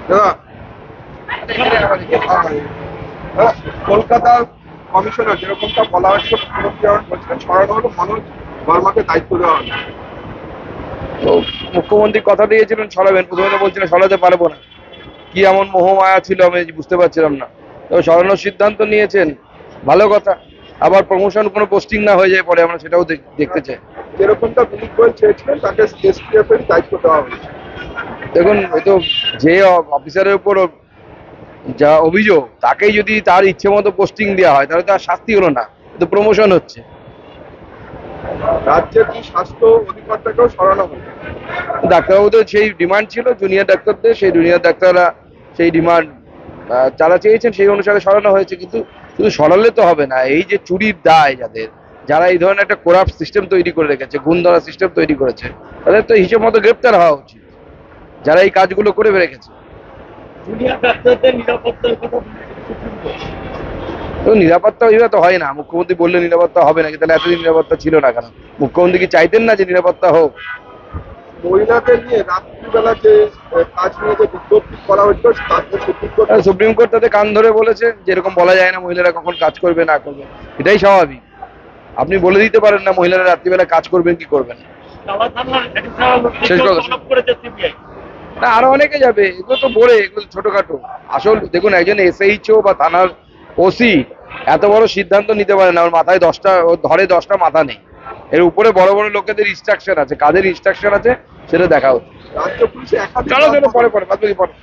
দাদা, কলকাতার কমিশনার যেরকমটা বলা হচ্ছে, মুখ্যমন্ত্রী বলছিলেন সরানো হলো, মনোজ ভার্মাকে দায়িত্ব দেওয়া হলো। তো মুখ্যমন্ত্রী কথা দিয়েছিলেন সরাবেন, প্রথমে তো বলছিলেন সরাতে পারবো না। কি এমন মোহমায়া ছিল আমি বুঝতে পারছিলাম না। তবে সরানোর সিদ্ধান্ত নিয়েছেন, ভালো কথা। আবার প্রমোশন কোনো পোস্টিং না হয়ে যায় পরে, আমরা সেটাও দেখতে চাই। যেরকমটা দিলীপ গোয়েল চেয়েছিলেন তাকে এসটিএফ এর দায়িত্ব দেওয়া হয়েছে। দেখুন, এই তো যে অফিসারের উপর যা অভিযোগ, তাকেই যদি তার ইচ্ছে মতো পোস্টিং দেওয়া হয় তাহলে তার শাস্তি হলো না, তো প্রমোশন হচ্ছে। রাজ্যের কি স্বাস্থ্য অধিকর্তাকেও সরানো হলো। ডাক্তারবাবুদের সেই ডিমান্ড ছিল, জুনিয়র ডাক্তারদের, সেই জুনিয়র ডাক্তাররা সেই ডিমান্ড যারা চেয়েছেন সেই অনুসারে সরানো হয়েছে। কিন্তু শুধু সরালে তো হবে না, এই যে চুরির দায় যাদের, যারা এই ধরনের একটা করাপ্ট সিস্টেম তৈরি করে রেখেছে, গুণ ধরা সিস্টেম তৈরি করেছে, তাদের তো হিসেব মতো গ্রেপ্তার হওয়া উচিত, যারা এই কাজগুলো করে রেখেছে। জুনিয়র ডাক্তারদের নিরাপত্তার কথা সুপ্রিম কোর্ট। তো নিরাপত্তা ওইভাবে তো হয় না। মুখ্যমন্ত্রী বললে নিরাপত্তা হবে নাকি? তাহলে এতদিন নিরাপত্তা ছিল না কেন? মুখ্যমন্ত্রী কি চাইতেন না যে নিরাপত্তা হোক? মহিলাদের নিয়ে রাত্রিবেলা যে কাজ নিয়ে যে বিজ্ঞপ্তি করা হয়েছিল তাতে সুপ্রিম কোর্ট সুপ্রিম কোর্ট তাদের কান ধরে বলেছে যে এরকম বলা যায় না মহিলারা কখন কাজ করবে না করবে, এটাই স্বাভাবিক। আপনি বলে দিতে পারেন না মহিলারা রাত্রিবেলা কাজ করবেন কি করবেন না। টালা থানার শেষ কথা। তলব করেছে সিবিআই। না, আরো অনেকে যাবে, এগুলো তো বলে, এগুলো ছোটখাটো। আসল দেখুন, একজন এসএইচও বা থানার ওসি এত বড় সিদ্ধান্ত নিতে পারে না। ওর মাথায় 10টা, ওর ধরে 10টা মাথা নেই। এর উপরে বড় বড় লোকেদের ইনস্ট্রাকশন আছে, কাদের ইনস্ট্রাকশন আছে সেটা দেখা হচ্ছে। রাজ্য পুলিশে একাধিক চলো চলো, পরে পরে বাদ বাকি পরে।